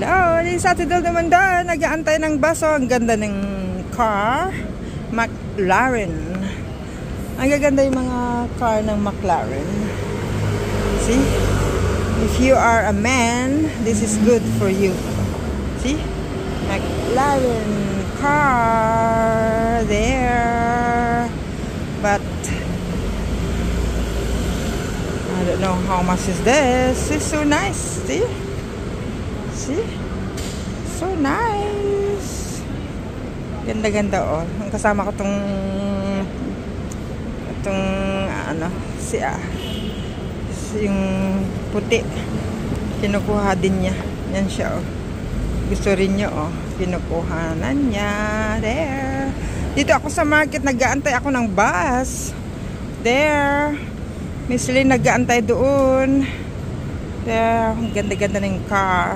Hello, this is Ate Del naman doon. Nag-aantay ng baso. Ang ganda ng car. McLaren. Ang gaganda yung mga car ng McLaren. See? If you are a man, this is good for you. See? McLaren car there. But I don't know how much is this. It's so nice. See? See? So nice. Ganda-ganda oh. Ang kasama ko tong ano, yung puti. Kinukuha din niya. Yan siya oh. Gusto rin niya oh. Kinukuhanan niya. There. Dito ako sa market, nag-aantay ako ng bus. There. Miss Lynn nag-aantay doon. There. Ang ganda-ganda ng car.